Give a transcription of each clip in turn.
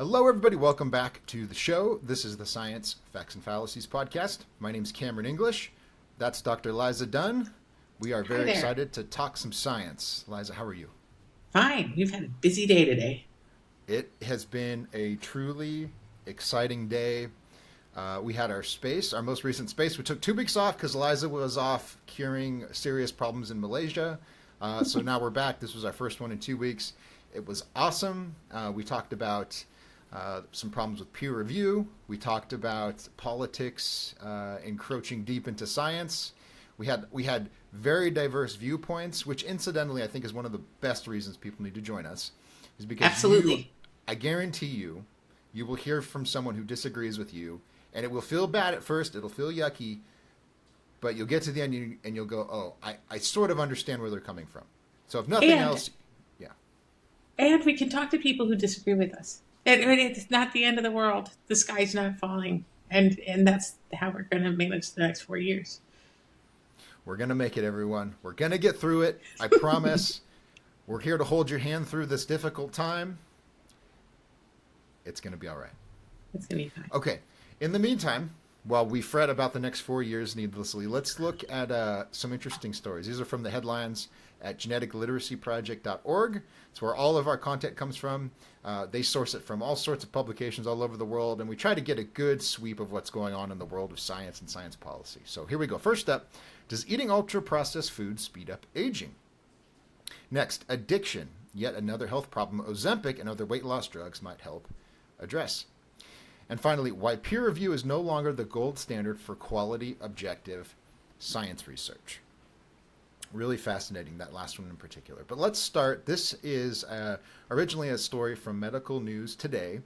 Hello, everybody. Welcome back to the show. This is the Science, Facts, and Fallacies podcast. My name is Cameron English. That's Dr. Liza Dunn. We are Hi very there. excited to talk some science. Liza, how are you? Fine. We've had a busy day today. It has been a truly exciting day. We had our most recent space. We took 2 weeks off because Liza was off curing serious problems in Malaysia. So now we're back. This was our first one in 2 weeks. It was awesome. We talked about some problems with peer review. We talked about politics encroaching deep into science. We had very diverse viewpoints, which incidentally I think is one of the best reasons people need to join us, is because Absolutely. I guarantee you will hear from someone who disagrees with you, and it will feel bad at first. It'll feel yucky, but you'll get to the end and you'll go, oh, I sort of understand where they're coming from. So if nothing And else, yeah. and we can talk to people who disagree with us. It's not the end of the world. The sky's not falling. And that's how we're going to manage the next 4 years. We're going to make it, everyone. We're going to get through it. I promise. We're here to hold your hand through this difficult time. It's going to be all right. It's going to be fine. Okay. In the meantime, while we fret about the next 4 years needlessly, let's look at some interesting stories. These are from the headlines at geneticliteracyproject.org. It's where all of our content comes from. They source it from all sorts of publications all over the world, and we try to get a good sweep of what's going on in the world of science and science policy. So here we go. First up, does eating ultra-processed foods speed up aging? Next, addiction, yet another health problem Ozempic and other weight loss drugs might help address. And finally, why peer review is no longer the gold standard for quality, objective science research. Really fascinating, that last one in particular. But let's start. This is originally a story from Medical News Today.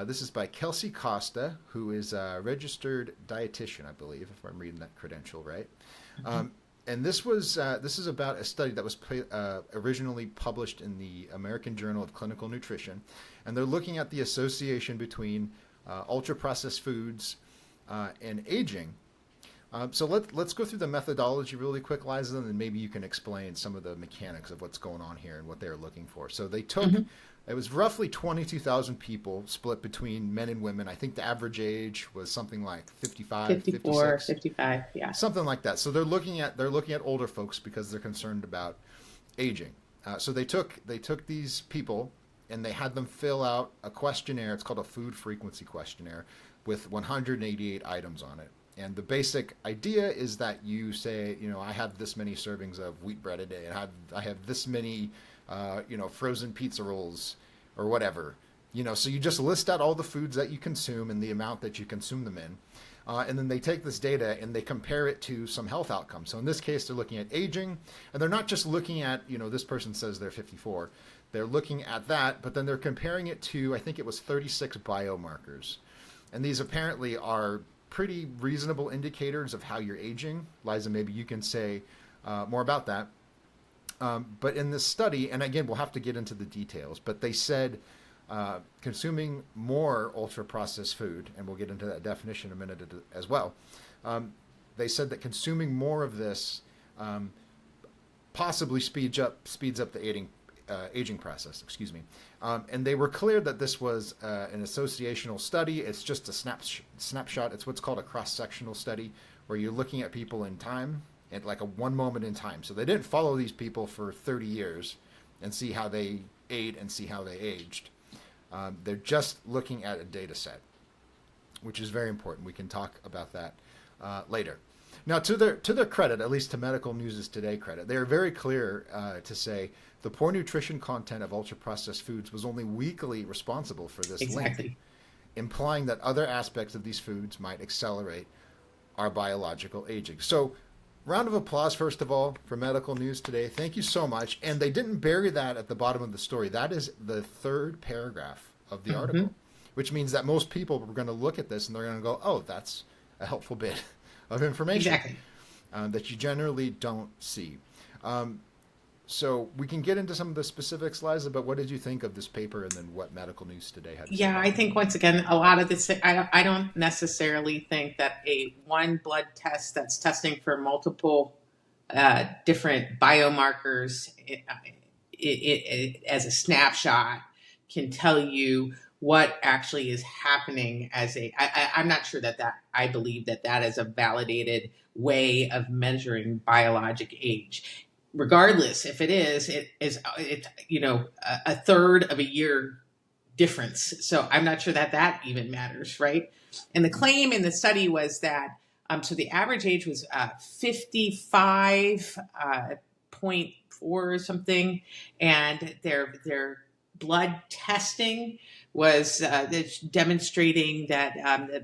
This is by Kelsey Costa, who is a registered dietitian, I believe, if I'm reading that credential right. Mm-hmm. And this is about a study that was originally published in the American Journal of Clinical Nutrition. And they're looking at the association between ultra-processed foods and aging. So let's go through the methodology really quick, Liza, and then maybe you can explain some of the mechanics of what's going on here and what they're looking for. So they took, it was roughly 22,000 people split between men and women. I think the average age was something like 55, 54, 56. 55, yeah. Something like that. So they're looking at older folks because they're concerned about aging. So they took these people and they had them fill out a questionnaire. It's called a food frequency questionnaire with 188 items on it. And the basic idea is that you say, I have this many servings of wheat bread a day, and I have this many, frozen pizza rolls or whatever. So you just list out all the foods that you consume and the amount that you consume them in. And then they take this data and they compare it to some health outcomes. So in this case, they're looking at aging, and they're not just looking at, this person says they're 54. They're looking at that, but then they're comparing it to, I think it was 36 biomarkers. And these apparently are pretty reasonable indicators of how you're aging. Liza, maybe you can say more about that. But in this study, and again, we'll have to get into the details, but they said consuming more ultra-processed food, and we'll get into that definition in a minute as well, they said that consuming more of this possibly speeds up the aging process, excuse me. And they were clear that this was an associational study. It's just a snapshot. It's what's called a cross-sectional study, where you're looking at people in time, at like a one moment in time. So they didn't follow these people for 30 years and see how they ate and see how they aged. They're just looking at a data set, which is very important. We can talk about that later. Now, to their credit, at least to Medical News Today credit, they are very clear to say the poor nutrition content of ultra-processed foods was only weakly responsible for this link, implying that other aspects of these foods might accelerate our biological aging. So, round of applause, first of all, for Medical News Today. Thank you so much. And they didn't bury that at the bottom of the story. That is the third paragraph of the article, which means that most people are going to look at this and they're going to go, oh, that's a helpful bit of information that you generally don't see. So we can get into some of the specifics, Liza, but what did you think of this paper and then what Medical News Today had to say? Yeah, I think once again, a lot of this, I don't necessarily think that a one blood test that's testing for multiple different biomarkers it, as a snapshot can tell you what actually is happening I'm not sure that I believe that is a validated way of measuring biologic age. Regardless, if it's a third of a year difference. So I'm not sure that even matters, right? And the claim in the study was that so the average age was 55.4 or something, and their blood testing was demonstrating that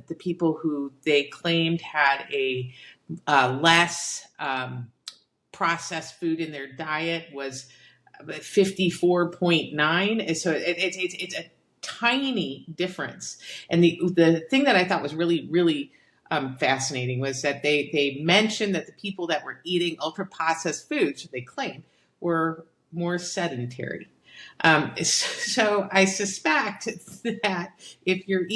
the people who they claimed had a less processed food in their diet was 54.9. So it's a tiny difference. And the thing that I thought was really, really fascinating was that they mentioned that the people that were eating ultra processed foods, they claimed, were more sedentary. So I suspect that if you're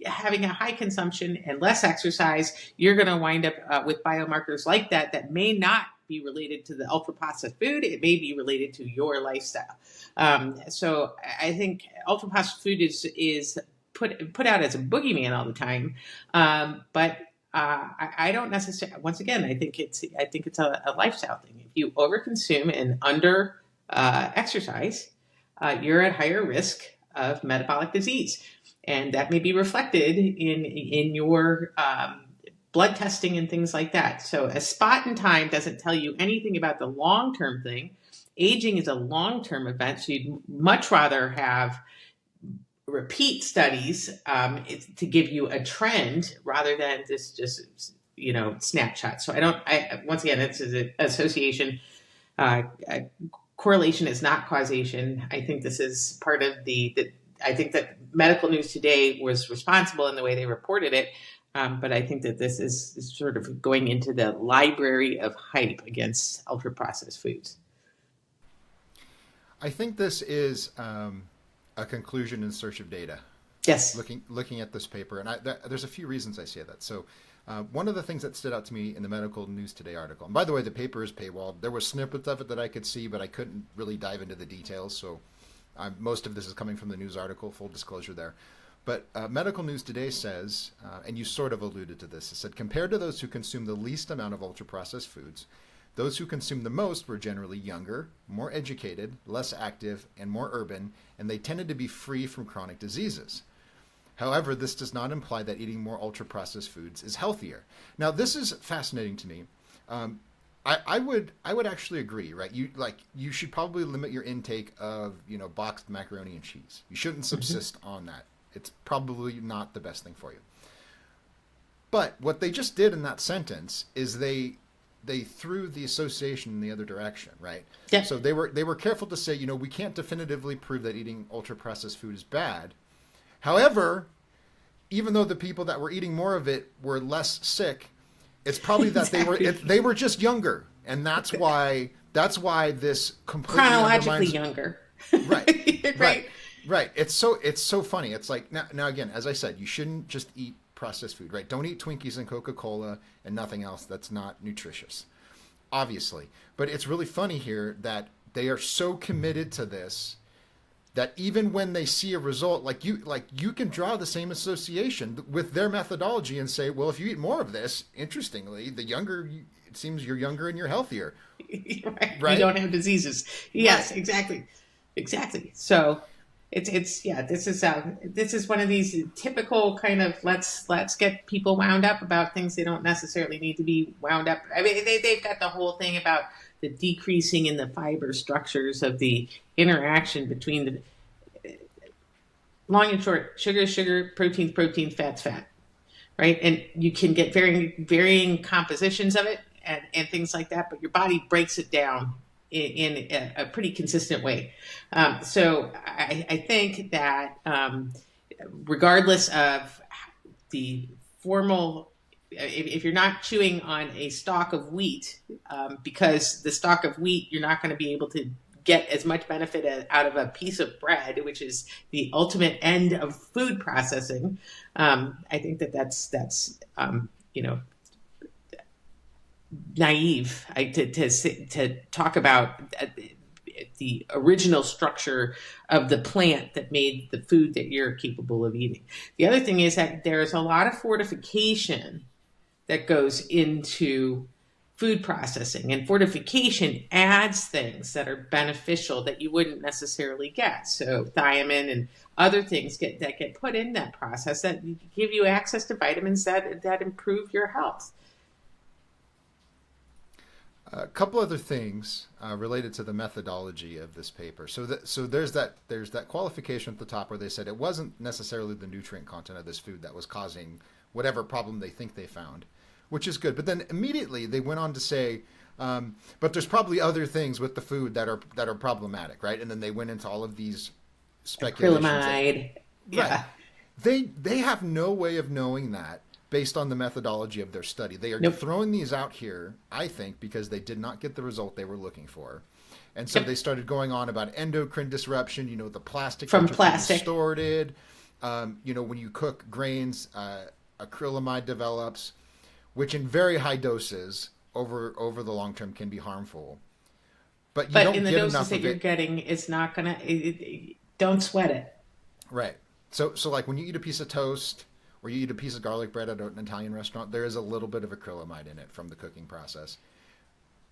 having a high consumption and less exercise, you're going to wind up with biomarkers like that may not be related to the ultra processed food. It may be related to your lifestyle. So I think ultra processed food is put out as a boogeyman all the time, but I don't necessarily. Once again, I think it's a lifestyle thing. If you overconsume and under exercise, you're at higher risk of metabolic disease, and that may be reflected in your blood testing and things like that. So a spot in time doesn't tell you anything about the long-term thing. Aging is a long-term event, so you'd much rather have repeat studies to give you a trend rather than just snapshots. So once again, it's an association. Correlation is not causation. I think this is part of I think that Medical News Today was responsible in the way they reported it. But I think that this is sort of going into the library of hype against ultra-processed foods. I think this is a conclusion in search of data. Yes. Looking at this paper, and there's a few reasons I say that. So one of the things that stood out to me in the Medical News Today article, and by the way, the paper is paywalled. There were snippets of it that I could see, but I couldn't really dive into the details. So most of this is coming from the news article, full disclosure there. But Medical News Today says, and you sort of alluded to this, it said, compared to those who consume the least amount of ultra-processed foods, those who consume the most were generally younger, more educated, less active, and more urban, and they tended to be free from chronic diseases. However, this does not imply that eating more ultra-processed foods is healthier. Now, this is fascinating to me. I would actually agree, right? You should probably limit your intake of boxed macaroni and cheese. You shouldn't subsist on that. It's probably not the best thing for you. But what they just did in that sentence is they threw the association in the other direction, right? Yeah. So they were careful to say, we can't definitively prove that eating ultra-processed food is bad. However, even though the people that were eating more of it were less sick, it's probably that they were just younger, and that's why this completely chronologically younger. Right. Right. It's so funny. It's like now again, as I said, you shouldn't just eat processed food, right? Don't eat Twinkies and Coca-Cola and nothing else that's not nutritious, obviously. But it's really funny here that they are so committed to this that even when they see a result, you can draw the same association with their methodology and say, well, if you eat more of this, interestingly, it seems you're younger and you're healthier. Right? You don't have diseases. Yes, right. Exactly. So this is one of these typical kind of let's get people wound up about things they don't necessarily need to be wound up. I mean, they've got the whole thing about the decreasing in the fiber structures of the interaction between the long and short. Sugar is sugar, protein, fat's fat, right? And you can get varying compositions of it and things like that, but your body breaks it down in a pretty consistent way. So I think that regardless of the formal, if you're not chewing on a stalk of wheat, because the stalk of wheat, you're not going to be able to get as much benefit out of a piece of bread, which is the ultimate end of food processing. I think that's naive to talk about the original structure of the plant that made the food that you're capable of eating. The other thing is that there's a lot of fortification that goes into food processing, and fortification adds things that are beneficial that you wouldn't necessarily get. So thiamine and other things that get put in that process that give you access to vitamins that improve your health. A couple other things related to the methodology of this paper. So there's that qualification at the top where they said it wasn't necessarily the nutrient content of this food that was causing whatever problem they think they found, which is good. But then immediately they went on to say, but there's probably other things with the food that are problematic, right? And then they went into all of these speculations. Acrylamide, yeah. Right. They have no way of knowing that based on the methodology of their study. They are throwing these out here, I think, because they did not get the result they were looking for. And so they started going on about endocrine disruption, the plastic from plastic stored it. When you cook grains, acrylamide develops, which in very high doses over the long term can be harmful. But don't in the get doses enough that of you're it. getting, it's not gonna. Don't sweat it. Right. So like when you eat a piece of toast or you eat a piece of garlic bread at an Italian restaurant, there is a little bit of acrylamide in it from the cooking process.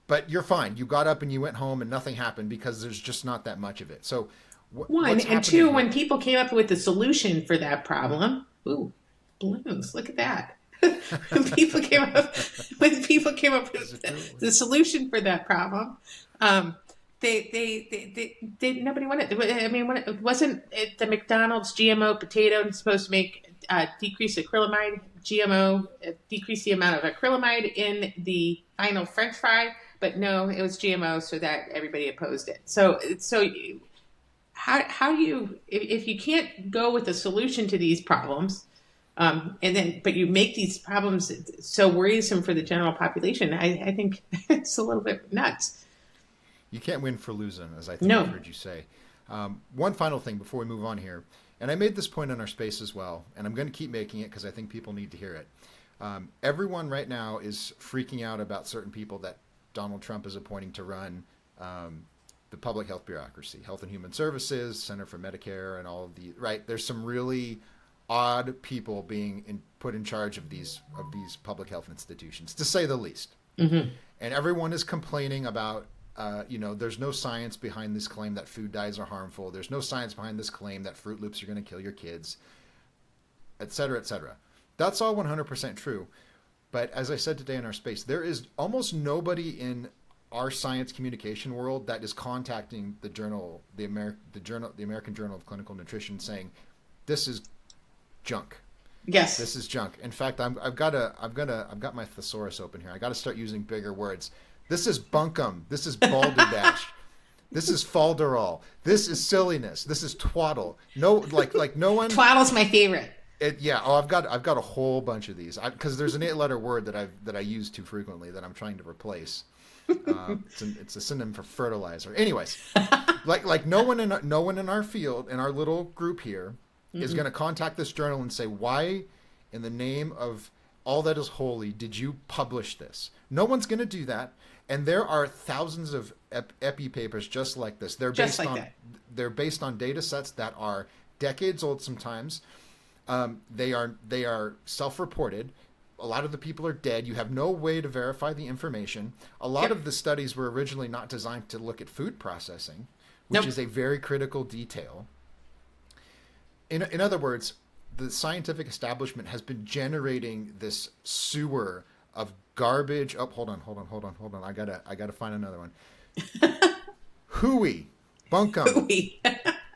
But you're fine. You got up and you went home and nothing happened because there's just not that much of it. So one and two, when people came up with the solution for that problem, balloons! Look at that. when people came up with the solution for that problem, they nobody wanted. I mean, when it wasn't the McDonald's GMO potato supposed to make decrease acrylamide, GMO decrease the amount of acrylamide in the final French fry, but no, it was GMO, so that everybody opposed it. So how do you, if you can't go with a solution to these problems, but you make these problems so worrisome for the general population, I think it's a little bit nuts. You can't win for losing, as I think I've heard you say. One final thing before we move on here, and I made this point in our space as well, and I'm going to keep making it because I think people need to hear it. Everyone right now is freaking out about certain people that Donald Trump is appointing to run the public health bureaucracy, Health and Human Services, Center for Medicare, and all of the, right? There's some really odd people being put in charge of these public health institutions, to say the least. Mm-hmm. And everyone is complaining about, there's no science behind this claim that food dyes are harmful. There's no science behind this claim that Fruit Loops are going to kill your kids, et cetera, et cetera. That's all 100% true. But as I said today in our space, there is almost nobody in our science communication world that is contacting the journal, the American Journal of Clinical Nutrition, saying this is junk. Yes, this is junk. In fact, I've got my thesaurus open here. I got to start using bigger words. This is bunkum. This is balderdash. This is falderall. This is silliness. This is twaddle. No, like no one. Twaddle's my favorite. I've got a whole bunch of these because there's an 8-letter word that I use too frequently that I'm trying to replace. It's a synonym for fertilizer. Anyways, like no one in our field, in our little group here, is going to contact this journal and say, why in the name of all that is holy did you publish this? No one's going to do that. And there are thousands of epi papers just like this. They're based on data sets that are decades old sometimes. They are self-reported. A lot of the people are dead. You have no way to verify the information. A lot of the studies were originally not designed to look at food processing, which is a very critical detail. In other words, the scientific establishment has been generating this sewer of garbage. Oh, hold on. I gotta find another one. Hooey, bunkum,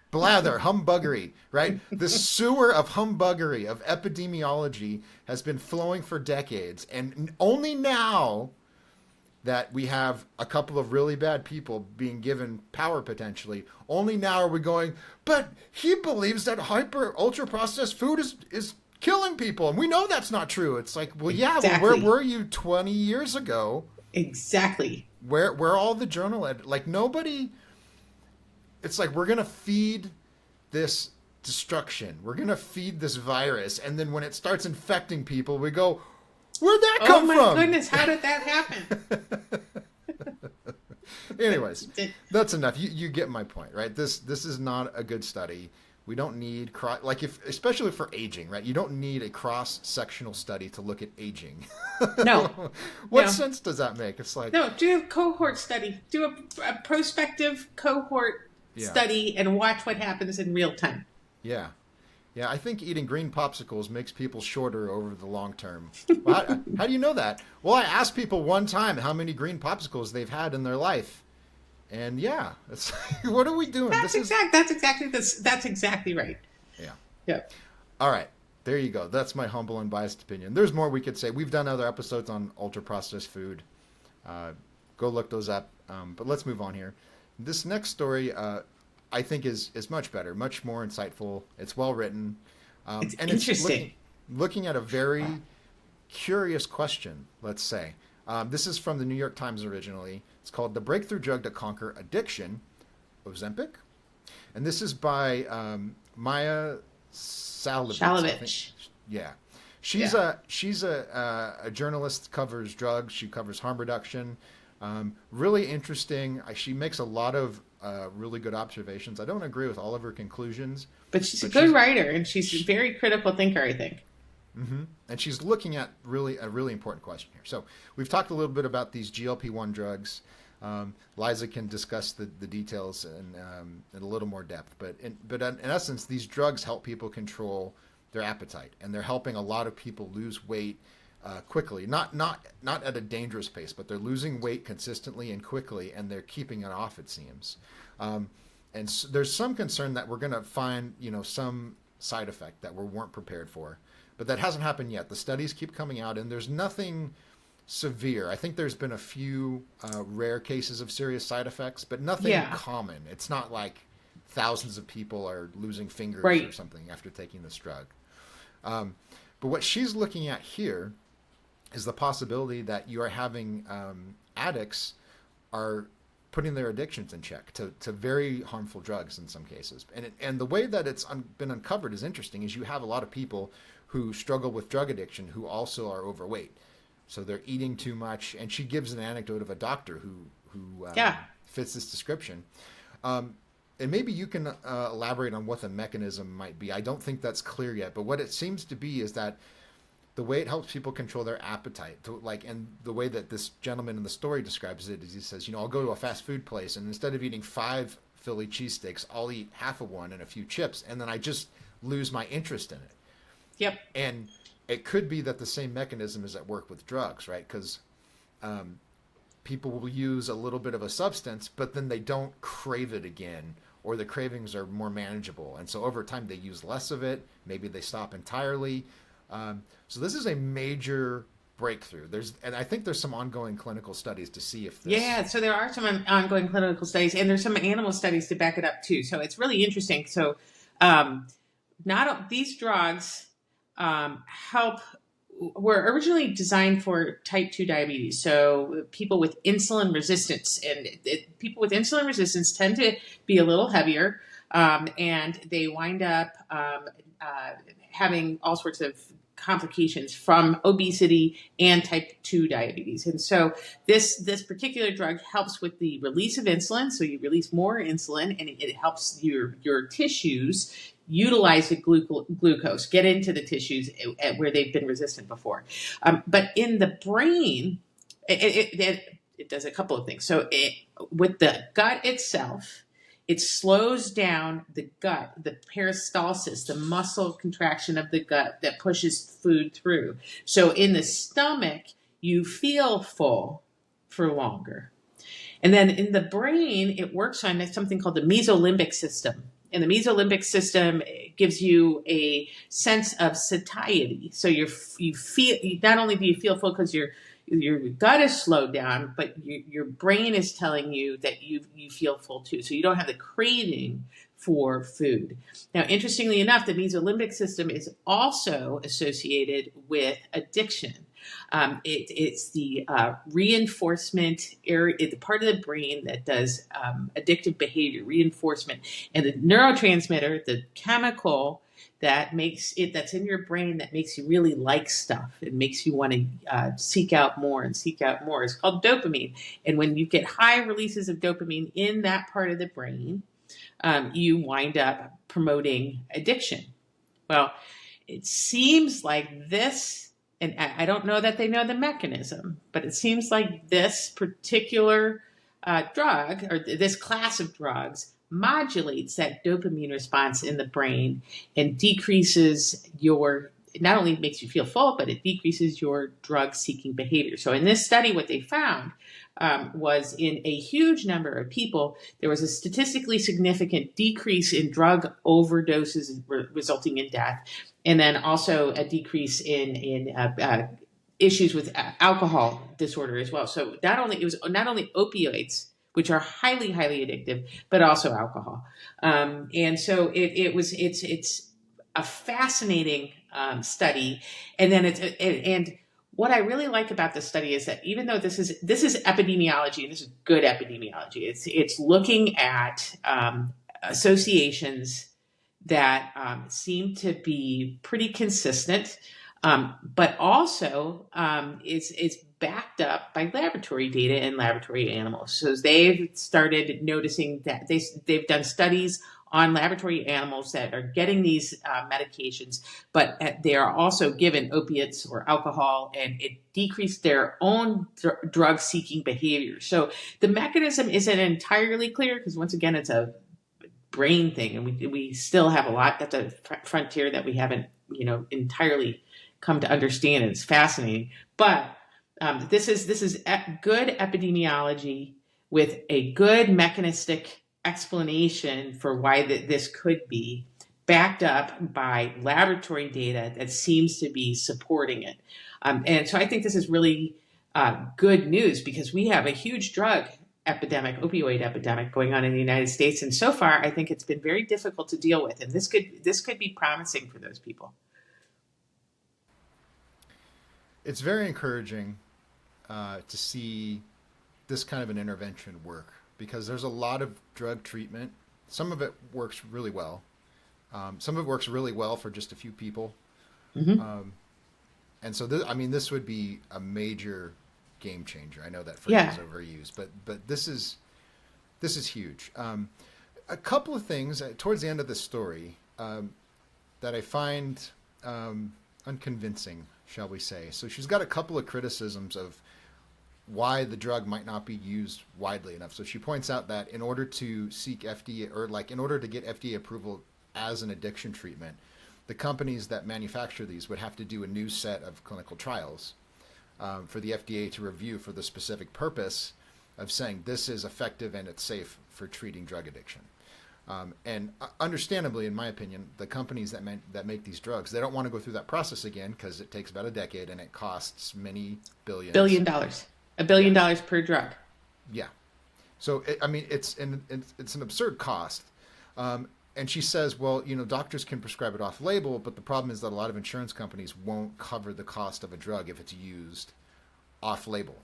blather, humbuggery, right? The sewer of humbuggery, of epidemiology has been flowing for decades. And only now that we have a couple of really bad people being given power potentially, only now are we going, but he believes that ultra processed food is killing people. And we know that's not true. It's like, well, yeah, well, where were you 20 years ago? Exactly. Where all the journal, nobody, it's like, we're going to feed this destruction. We're going to feed this virus. And then when it starts infecting people, we go, where'd that come from? Oh my goodness, how did that happen? Anyways, that's enough. You get my point, right? This is not a good study. We don't need like if especially for aging, right? You don't need a cross-sectional study to look at aging. No, What no, sense does that make? It's like, no. Do a cohort study. Do a prospective cohort yeah, study and watch what happens in real time. yeah, yeah. I think eating green popsicles makes people shorter over the long term. Well, how do you know that? Well, I asked people one time how many green popsicles they've had in their life. And yeah, it's what are we doing? That's exactly right. Yeah. Yeah. All right. There you go. That's my humble and biased opinion. There's more we could say. We've done other episodes on ultra processed food. Go look those up. But let's move on here. This next story, I think is much better, much more insightful. It's well written. It's And interesting. it's looking at a very curious question, let's say. This is from the New York Times originally. It's called The Breakthrough Drug to Conquer Addiction, Ozempic. And this is by Maya Shalovich. Yeah. She's a journalist, covers drugs. She covers harm reduction. Really interesting. She makes a lot of really good observations. I don't agree with all of her conclusions. But she's a good writer, and she's a very critical thinker, I think. Mm-hmm. And she's looking at a really important question here. So we've talked a little bit about these GLP-1 drugs. Liza can discuss the details in a little more depth. But in essence, these drugs help people control their appetite, and they're helping a lot of people lose weight quickly. Not at a dangerous pace, but they're losing weight consistently and quickly, and they're keeping it off, it seems. And so there's some concern that we're going to find some side effect that we weren't prepared for. But that hasn't happened yet. The studies keep coming out, and there's nothing severe. I think there's been a few rare cases of serious side effects, but nothing common. It's not like thousands of people are losing fingers or something after taking this drug. But what she's looking at here is the possibility that you are having addicts are putting their addictions in check to very harmful drugs in some cases. And the way that it's been uncovered is interesting, is you have a lot of people who struggle with drug addiction who also are overweight. So they're eating too much. And she gives an anecdote of a doctor who fits this description. And maybe you can elaborate on what the mechanism might be. I don't think that's clear yet, but what it seems to be is that the way it helps people control their appetite, and the way that this gentleman in the story describes it is he says, I'll go to a fast food place, and instead of eating 5 Philly cheesesteaks, I'll eat half of one and a few chips, and then I just lose my interest in it. Yep. And it could be that the same mechanism is at work with drugs, right? Because people will use a little bit of a substance, but then they don't crave it again, or the cravings are more manageable. And so over time, they use less of it. Maybe they stop entirely. So this is a major breakthrough. And I think there's some ongoing clinical studies to see if this... Yeah, so there are some ongoing clinical studies, and there's some animal studies to back it up too. So it's really interesting. So these drugs were originally designed for type 2 diabetes. So people with insulin resistance, and people with insulin resistance tend to be a little heavier, and they wind up having all sorts of complications from obesity and type 2 diabetes. And so this particular drug helps with the release of insulin. So you release more insulin, and it helps your tissues utilize the glucose, get into the tissues where they've been resistant before. But in the brain, it does a couple of things. So with the gut itself, it slows down the gut, the peristalsis, the muscle contraction of the gut that pushes food through. So in the stomach, you feel full for longer. And then in the brain, it works on something called the mesolimbic system. And the mesolimbic system gives you a sense of satiety. So you feel, not only do you feel full because your gut is slowed down, but your brain is telling you that you feel full too. So you don't have the craving for food. Now, interestingly enough, the mesolimbic system is also associated with addiction. It's the reinforcement area, the part of the brain that does addictive behavior, reinforcement. And the neurotransmitter, the chemical that's in your brain that makes you really like stuff. It makes you want to seek out more and seek out more. It's called dopamine. And when you get high releases of dopamine in that part of the brain, you wind up promoting addiction. Well, it seems like this, and I don't know that they know the mechanism, but it seems like this particular drug or this class of drugs modulates that dopamine response in the brain and decreases your, it not only makes you feel full, but it decreases your drug seeking behavior. So in this study, what they found was in a huge number of people, there was a statistically significant decrease in drug overdoses resulting in death, and then also a decrease in issues with alcohol disorder as well. So it was not only opioids, which are highly, highly addictive, but also alcohol. And so it's a fascinating study. And then and what I really like about this study is that even though this is epidemiology, and this is good epidemiology, it's looking at associations that seem to be pretty consistent, but also is backed up by laboratory data and laboratory animals. So they've started noticing that they've done studies on laboratory animals that are getting these medications, but they are also given opiates or alcohol, and it decreased their own drug-seeking behavior. So the mechanism isn't entirely clear because, once again, it's a brain thing, and we still have a lot at the frontier that we haven't entirely come to understand, and it's fascinating. But this is good epidemiology with a good mechanistic explanation for why this could be backed up by laboratory data that seems to be supporting it. And so I think this is really good news because we have a huge drug epidemic, opioid epidemic going on in the United States. And so far, I think it's been very difficult to deal with. And this could be promising for those people. It's very encouraging to see this kind of an intervention work because there's a lot of drug treatment. Some of it works really well. Some of it works really well for just a few people. Mm-hmm. And so this would be a major game changer. I know that phrase is overused, but this is huge. A couple of things towards the end of the story that I find unconvincing, shall we say. So she's got a couple of criticisms of why the drug might not be used widely enough. So she points out that in order to seek FDA, or in order to get FDA approval as an addiction treatment, the companies that manufacture these would have to do a new set of clinical trials for the FDA to review for the specific purpose of saying this is effective and it's safe for treating drug addiction. And understandably, in my opinion, the companies that make these drugs, they don't want to go through that process again because it takes about a decade and it costs many billions. $1 billion per drug. Yeah. So, it's an absurd cost. And she says, well, doctors can prescribe it off label, but the problem is that a lot of insurance companies won't cover the cost of a drug if it's used off label.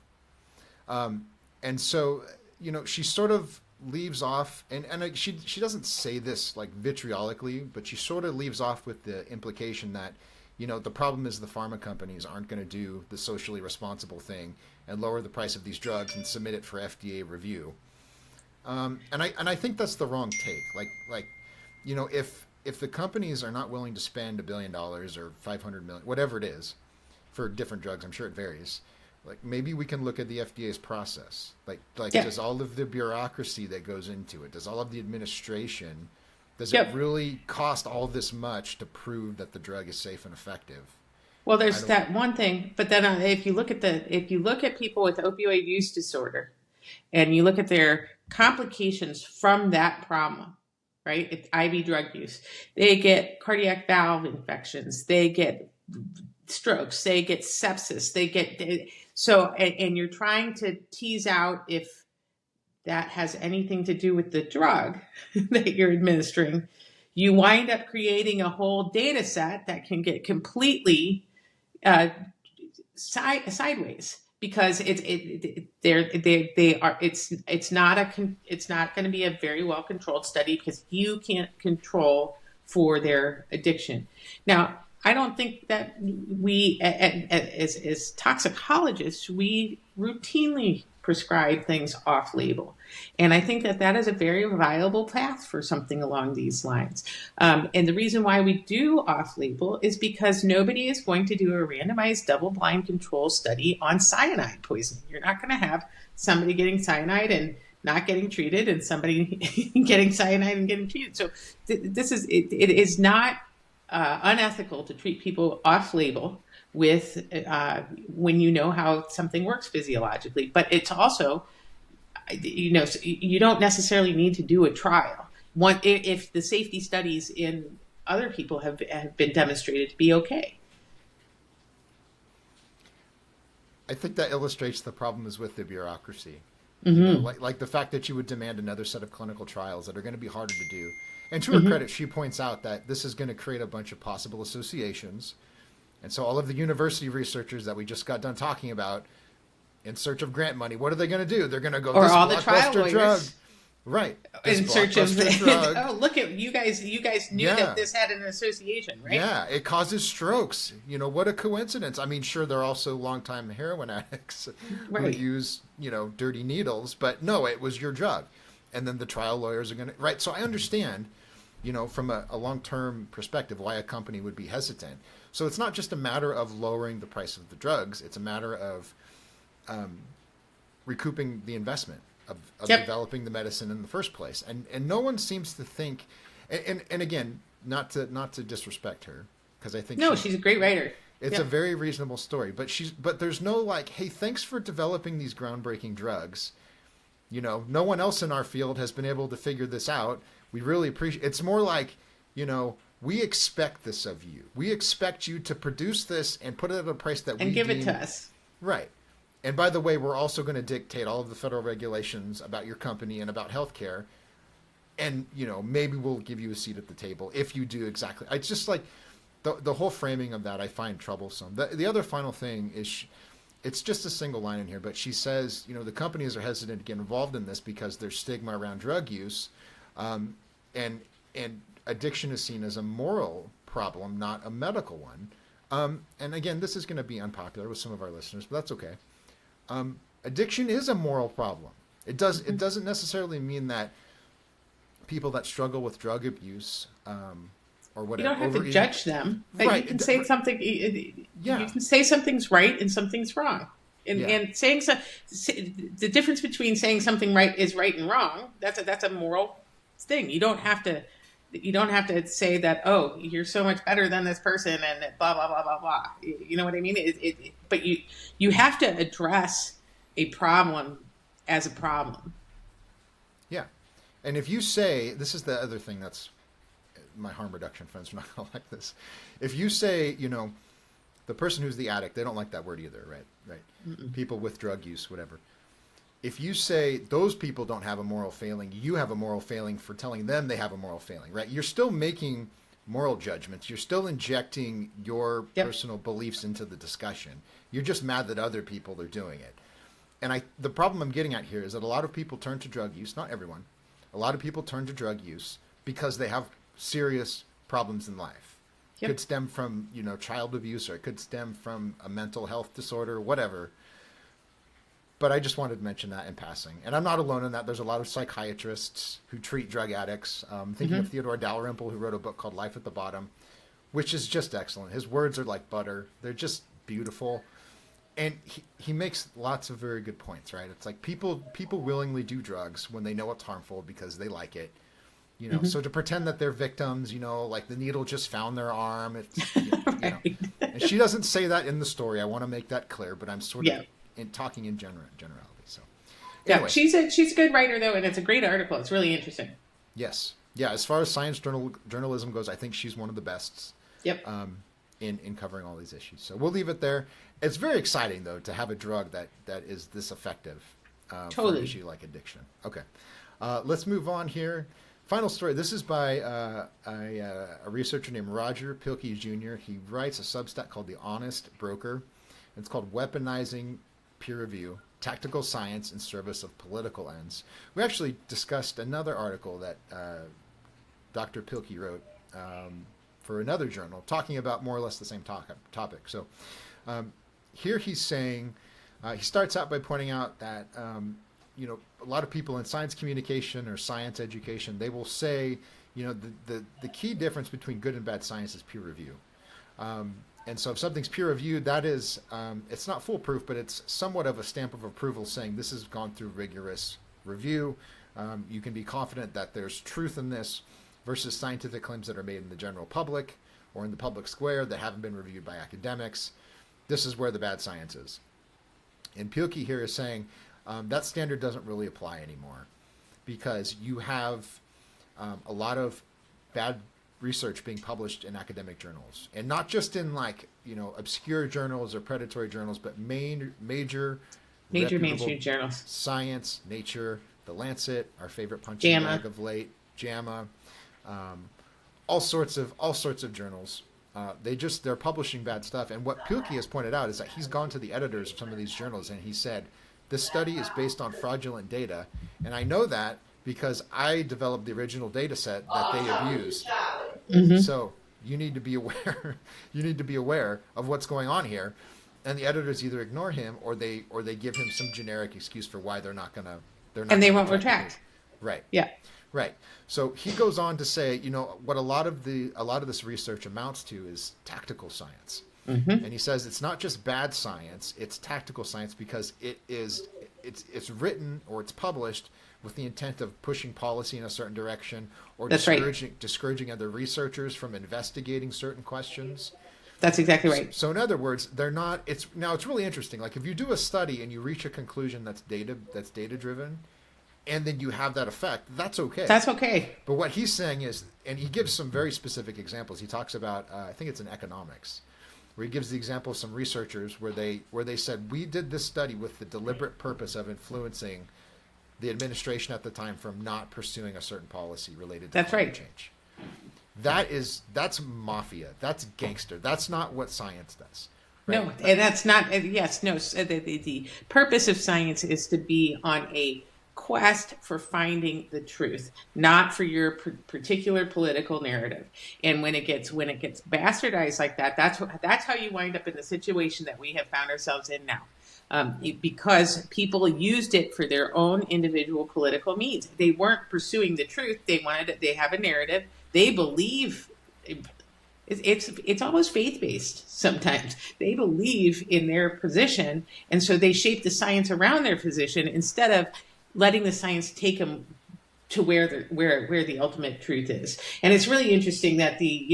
And so, she sort of leaves off, and she doesn't say this like vitriolically, but she sort of leaves off with the implication that, the problem is the pharma companies aren't going to do the socially responsible thing and lower the price of these drugs and submit it for FDA review. And I think that's the wrong take. If the companies are not willing to spend $1 billion or $500 million, whatever it is, for different drugs, I'm sure it varies. Maybe we can look at the FDA's process. Does all of the bureaucracy that goes into it, does all of the administration, does it really cost all this much to prove that the drug is safe and effective? Well, there's that one thing, but then if you look at people with opioid use disorder, and you look at their complications from that problem, right? It's IV drug use. They get cardiac valve infections. They get strokes. They get sepsis. And you're trying to tease out if that has anything to do with the drug that you're administering. You wind up creating a whole data set that can get completely sideways because it's not going to be a very well controlled study because you can't control for their addiction. Now, I don't think that we, as toxicologists, we routinely prescribe things off label. And I think that that is a very viable path for something along these lines. And the reason why we do off label is because nobody is going to do a randomized double blind control study on cyanide poisoning. You're not going to have somebody getting cyanide and not getting treated and somebody getting cyanide and getting treated. So it is not unethical to treat people off label with when you know how something works physiologically. But it's also, you don't necessarily need to do a trial. If the safety studies in other people have been demonstrated to be okay. I think that illustrates the problems with the bureaucracy. Mm-hmm. Like the fact that you would demand another set of clinical trials that are going to be harder to do. And to her credit, she points out that this is going to create a bunch of possible associations. And so all of the university researchers that we just got done talking about in search of grant money, what are they going to do? They're going to go, or this all the trial blockbuster drug. lawyers. Right. In search of drug. Oh, look at you guys knew that this had an association, right? Yeah, it causes strokes. What a coincidence. I mean, sure, they're also longtime heroin addicts who use, dirty needles, but no, it was your drug. And then the trial lawyers are going to, right. So I understand, from a long-term perspective, why a company would be hesitant. So it's not just a matter of lowering the price of the drugs. It's a matter of recouping the investment of developing the medicine in the first place. And no one seems to think, and again, not to disrespect her, because I think she's a great writer. It's a very reasonable story, but there's no like, hey, thanks for developing these groundbreaking drugs. No one else in our field has been able to figure this out. We really appreciate. It's more like, we expect this of you. We expect you to produce this and put it at a price that we give it to us. Right. And by the way, we're also going to dictate all of the federal regulations about your company and about healthcare. And, maybe we'll give you a seat at the table if you do exactly. It's just like the whole framing of that I find troublesome. The other final thing is, it's just a single line in here, but she says, the companies are hesitant to get involved in this because there's stigma around drug use. And addiction is seen as a moral problem, not a medical one. And again, this is going to be unpopular with some of our listeners, but that's okay. Addiction is a moral problem. It doesn't necessarily mean that people that struggle with drug abuse or whatever, you don't have to judge them. Right. You can say something. You can say something's right and something's wrong. And saying the difference between saying something right is right and wrong. That's a moral thing. You don't have to say that, oh, you're so much better than this person and blah blah blah blah blah. You know what I mean? But you have to address a problem as a problem. Yeah, and if you say, this is the other thing that's, my harm reduction friends are not going to like this. If you say, the person who's the addict, they don't like that word either, right? Mm-mm. People with drug use, whatever. If you say those people don't have a moral failing, you have a moral failing for telling them they have a moral failing, right? You're still making moral judgments. You're still injecting your personal beliefs into the discussion. You're just mad that other people are doing it. And the problem I'm getting at here is that a lot of people turn to drug use, not everyone. A lot of people turn to drug use because they have serious problems in life. It could stem from, child abuse, or it could stem from a mental health disorder, whatever. But I just wanted to mention that in passing. And I'm not alone in that. There's a lot of psychiatrists who treat drug addicts. Thinking of Theodore Dalrymple, who wrote a book called Life at the Bottom, which is just excellent. His words are like butter. They're just beautiful. And he makes lots of very good points, right? It's like people willingly do drugs when they know it's harmful because they like it. So to pretend that they're victims, like the needle just found their arm. It's, right. And she doesn't say that in the story. I want to make that clear, but I'm sort of talking in generality. So anyway. She's a good writer though, and it's a great article. It's really interesting. Yes. Yeah. As far as science journalism goes, I think she's one of the best. Yep. In covering all these issues. So we'll leave it there. It's very exciting though to have a drug that is this effective for an issue like addiction. Okay. Let's move on here. Final story. This is by a researcher named Roger Pilkey Jr. He writes a Substack called The Honest Broker. It's called Weaponizing Peer Review, Tactical Science in Service of Political Ends. We actually discussed another article that Dr. Pilkey wrote for another journal, talking about more or less the same topic. So here he's saying, he starts out by pointing out that a lot of people in science communication or science education, they will say, the key difference between good and bad science is peer review. And so if something's peer reviewed, that is, it's not foolproof, but it's somewhat of a stamp of approval saying this has gone through rigorous review. You can be confident that there's truth in this, versus scientific claims that are made in the general public or in the public square that haven't been reviewed by academics. This is where the bad science is. And Pielke here is saying that standard doesn't really apply anymore, because you have a lot of bad research being published in academic journals, and not just in obscure journals or predatory journals, but major mainstream journals. Science, Nature, The Lancet, our favorite punching JAMA. bag of late, JAMA, all sorts of journals. They're publishing bad stuff. And what Pielke has pointed out is that he's gone to the editors of some of these journals and he said, this study is based on fraudulent data, and I know that because I developed the original data set that they abused. Mm-hmm. So you need to be aware. You need to be aware of what's going on here. And the editors either ignore him or they give him some generic excuse for why they're not gonna. And they won't retract. Right. Yeah. Right. So he goes on to say, what a lot of this research amounts to is tactical science. Mm-hmm. And he says it's not just bad science, it's tactical science, because it's written or it's published with the intent of pushing policy in a certain direction, or discouraging other researchers from investigating certain questions. That's exactly right. So in other words, they're not. It's really interesting. Like if you do a study and you reach a conclusion that's data driven, and then you have that effect, that's okay. That's okay. But what he's saying is, and he gives some very specific examples. He talks about, I think it's in economics, where he gives the example of some researchers where they said, we did this study with the deliberate purpose of influencing the administration at the time from not pursuing a certain policy related to climate change. That's mafia. That's gangster. That's not what science does. Right? No, and that's not. Yes, no. The purpose of science is to be on a quest for finding the truth, not for your particular political narrative. And when it gets bastardized like that, that's how you wind up in the situation that we have found ourselves in now. Because people used it for their own individual political means. They weren't pursuing the truth. They have a narrative. They believe. It's almost faith-based sometimes. They believe in their position, and so they shape the science around their position instead of letting the science take them to where the ultimate truth is. And it's really interesting that the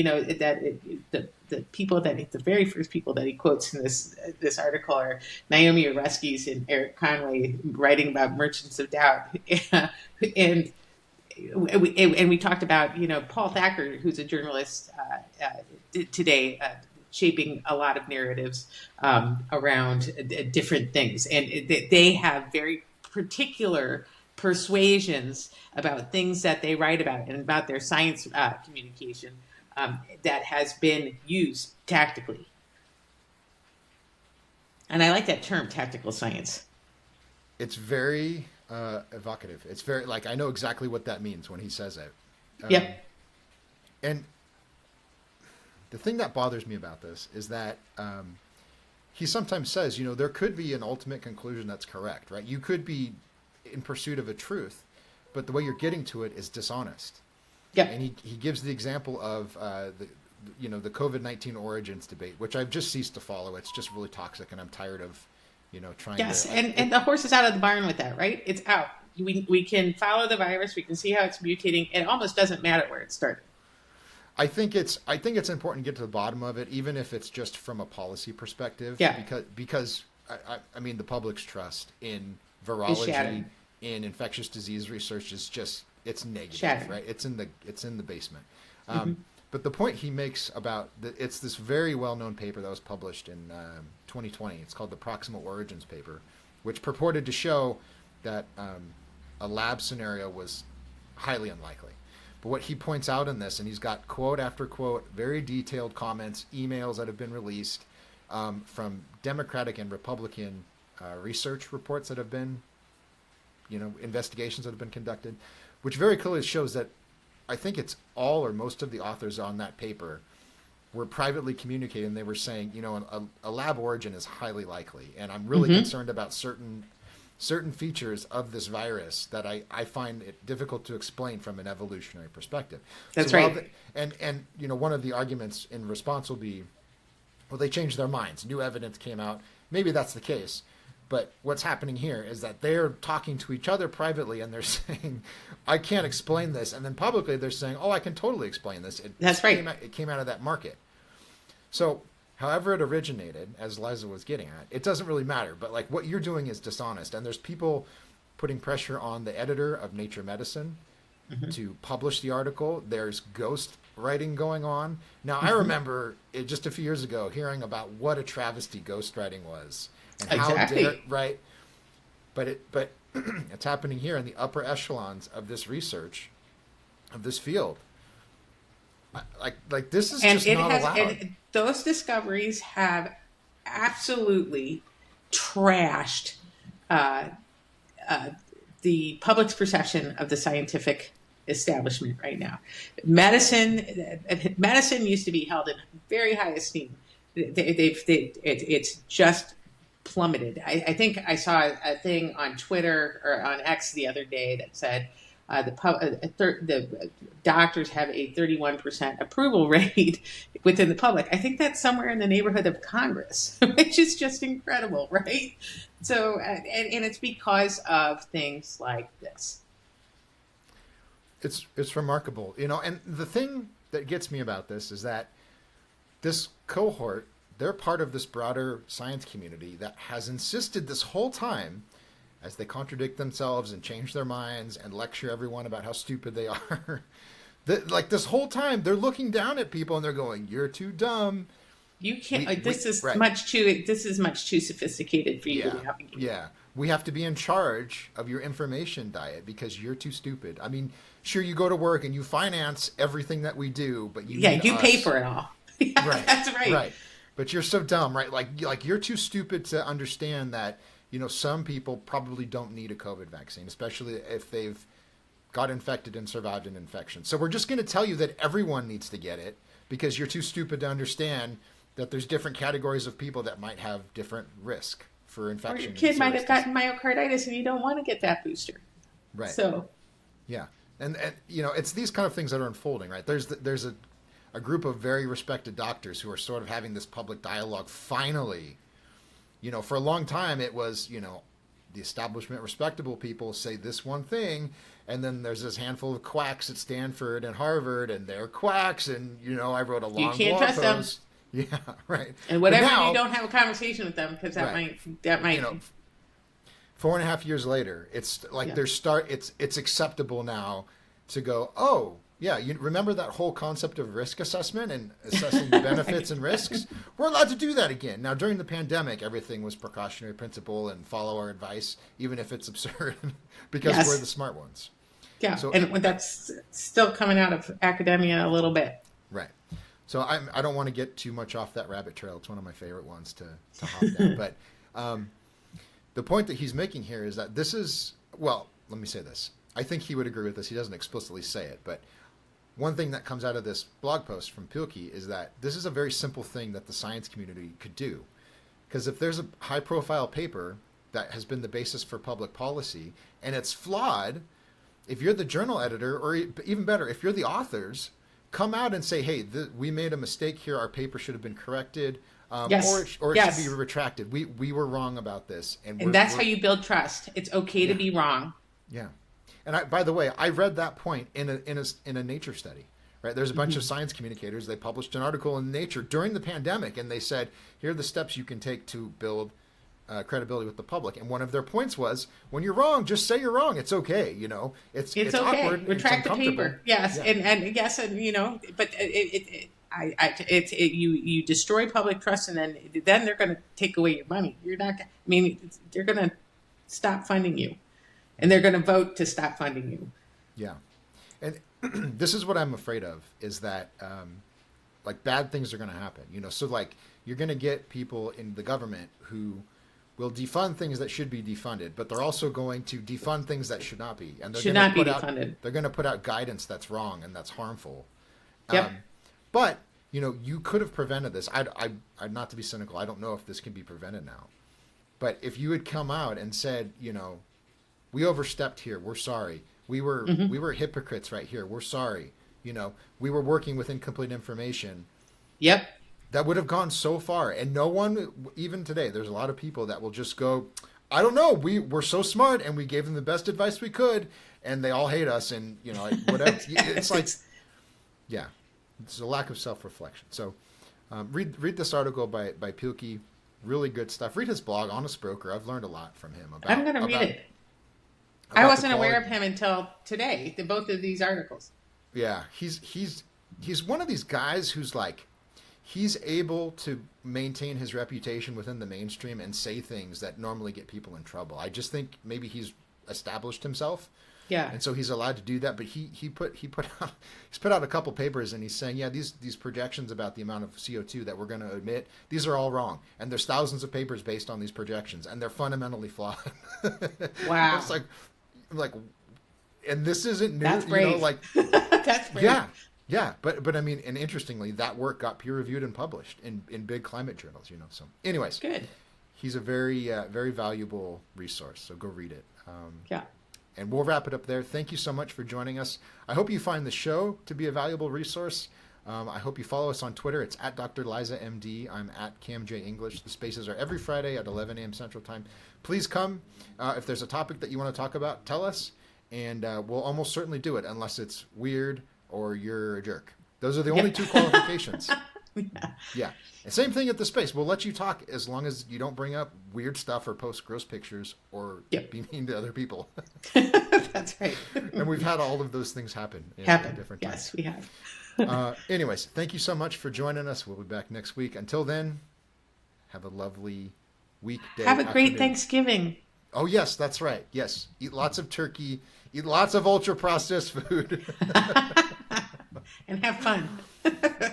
people the very first people that he quotes in this article are Naomi Oreskes and Eric Conway writing about Merchants of Doubt, and we talked about Paul Thacker, who's a journalist today, shaping a lot of narratives around different things, and they have very particular persuasions about things that they write about and about their science communication that has been used tactically. And I like that term, tactical science. It's very evocative. It's very, I know exactly what that means when he says it. Yep. And the thing that bothers me about this is that he sometimes says, there could be an ultimate conclusion that's correct, right? You could be in pursuit of a truth, but the way you're getting to it is dishonest. Yeah. And he gives the example of the COVID-19 origins debate, which I've just ceased to follow. It's just really toxic, and I'm tired of trying to... Yes, and the horse is out of the barn with that, right? It's out. We can follow the virus. We can see how it's mutating. It almost doesn't matter where it started. I think it's important to get to the bottom of it, even if it's just from a policy perspective. Yeah. Because I mean, the public's trust in virology, in infectious disease research it's negative, shattered. Right? It's in the basement. But the point he makes about it's this very well-known paper that was published in 2020. It's called the Proximal Origins paper, which purported to show that a lab scenario was highly unlikely. But what he points out in this, and he's got quote after quote, very detailed comments, emails that have been released from Democratic and Republican research reports that have been, investigations that have been conducted, which very clearly shows that I think it's all or most of the authors on that paper were privately communicating. They were saying, a lab origin is highly likely, and I'm really concerned about certain features of this virus that I find it difficult to explain from an evolutionary perspective. That's right. And one of the arguments in response will be, well, they changed their minds. New evidence came out. Maybe that's the case. But what's happening here is that they're talking to each other privately and they're saying, I can't explain this. And then publicly they're saying, oh, I can totally explain this. That's right. It came out of that market. So however it originated, as Liza was getting at, it doesn't really matter. But like what you're doing is dishonest. And there's people putting pressure on the editor of Nature Medicine to publish the article. There's ghost writing going on. Now, I remember just a few years ago hearing about what a travesty ghostwriting was. And exactly. Right. But it's happening here in the upper echelons of this research, of this field. Like this is just not allowed. And those discoveries have absolutely trashed the public's perception of the scientific establishment right now. Medicine used to be held in very high esteem. It's just plummeted. I think I saw a thing on Twitter or on X the other day that said the doctors have a 31% approval rate within the public. I think that's somewhere in the neighborhood of Congress, which is just incredible, right? So, and it's because of things like this. It's remarkable, and the thing that gets me about this is that this cohort, they're part of this broader science community that has insisted this whole time, as they contradict themselves and change their minds and lecture everyone about how stupid they are, that like this whole time they're looking down at people and they're going, "You're too dumb. You can't. This is much too sophisticated for you to be having." Yeah, we have to be in charge of your information diet because you're too stupid. I mean, sure, you go to work and you finance everything that we do, but you pay for it all. Right, that's right. Right. But you're so dumb, right? Like you're too stupid to understand that, some people probably don't need a COVID vaccine, especially if they've got infected and survived an infection. So we're just going to tell you that everyone needs to get it because you're too stupid to understand that there's different categories of people that might have different risk for infection. Or your kid might have gotten myocarditis and you don't want to get that booster. Right. So. Yeah. And it's these kind of things that are unfolding, right? There's a group of very respected doctors who are sort of having this public dialogue finally. For a long time it was, the establishment respectable people say this one thing, and then there's this handful of quacks at Stanford and Harvard, and they're quacks, and I wrote a long blog post. Them. Yeah, right. And whatever, you don't have a conversation with them because that might 4.5 years later, it's like it's acceptable now to go, oh, yeah, you remember that whole concept of risk assessment and assessing the benefits and risks? We're allowed to do that again. Now, during the pandemic, everything was precautionary principle and follow our advice, even if it's absurd, because we're the smart ones. Yeah, so, and that's still coming out of academia a little bit. Right. So I don't want to get too much off that rabbit trail. It's one of my favorite ones to hop down. But the point that he's making here is that this is, well, let me say this. I think he would agree with this. He doesn't explicitly say it, but one thing that comes out of this blog post from Pilkey is that this is a very simple thing that the science community could do. Because if there's a high-profile paper that has been the basis for public policy and it's flawed, if you're the journal editor, or even better, if you're the authors, come out and say, hey, we made a mistake here. Our paper should have been corrected. Or it should be retracted. We were wrong about this. And that's how you build trust. It's okay to be wrong. Yeah. And by the way, I read that point in a Nature study, right? There's a bunch of science communicators. They published an article in Nature during the pandemic, and they said, here are the steps you can take to build credibility with the public. And one of their points was, when you're wrong, just say you're wrong. It's okay, It's okay. Awkward. Retract the paper. Yes, yeah. and yes, and but you destroy public trust, and then they're going to take away your money. You're not. They're going to stop funding you. And they're going to vote to stop funding you. Yeah. And this is what I'm afraid of, is that bad things are going to happen. So like you're going to get people in the government who will defund things that should be defunded, but they're also going to defund things that should not be, and they're Should going not to be put out defunded. they're going to put out guidance that's wrong and that's harmful. Yep. But you could have prevented this. I'm not to be cynical. I don't know if this can be prevented now, but if you had come out and said, we overstepped here. We're sorry. We were hypocrites right here. We're sorry. We were working with incomplete information. Yep. That would have gone so far. And no one, even today, there's a lot of people that will just go, I don't know. We're so smart and we gave them the best advice we could and they all hate us. And, whatever. It's like, yeah, it's a lack of self-reflection. So read this article by Pilkey. Really good stuff. Read his blog, Honest Broker. I've learned a lot from him. I'm going to read it. I wasn't aware of him until today, both of these articles. Yeah, he's one of these guys who's like, he's able to maintain his reputation within the mainstream and say things that normally get people in trouble. I just think maybe he's established himself. Yeah. And so he's allowed to do that. But he's put out a couple papers and he's saying, yeah, these projections about the amount of CO2 that we're going to emit, these are all wrong. And there's thousands of papers based on these projections and they're fundamentally flawed. Wow. It's like, and this isn't new. That's brave. That's brave. Yeah. But I mean, and interestingly, that work got peer reviewed and published in big climate journals, So anyways, good. He's a very, very valuable resource. So go read it. Yeah. And we'll wrap it up there. Thank you so much for joining us. I hope you find the show to be a valuable resource. I hope you follow us on Twitter. It's at Dr. Liza MD. I'm at Cam J English. The spaces are every Friday at 11 a.m. Central Time. Please come. If there's a topic that you want to talk about, tell us. And we'll almost certainly do it unless it's weird or you're a jerk. Those are the only two qualifications. Yeah. And same thing at the space. We'll let you talk as long as you don't bring up weird stuff or post gross pictures or be mean to other people. That's right. And we've had all of those things happen at different times. Yes, we have. Anyways, thank you so much for joining us. We'll be back next week. Until then, have a lovely weekday. Have a great afternoon. Thanksgiving. Oh, yes, that's right. Yes. Eat lots of turkey. Eat lots of ultra-processed food. And have fun.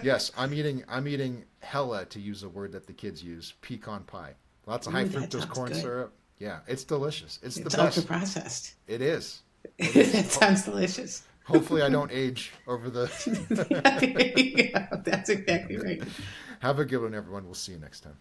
Yes, I'm eating hella, to use a word that the kids use, pecan pie. Lots of high fructose corn syrup. Yeah, it's delicious. It's the best. It's ultra-processed. It is. That sounds delicious. Hopefully I don't age over the... There you go. That's exactly right. Have a good one, everyone. We'll see you next time.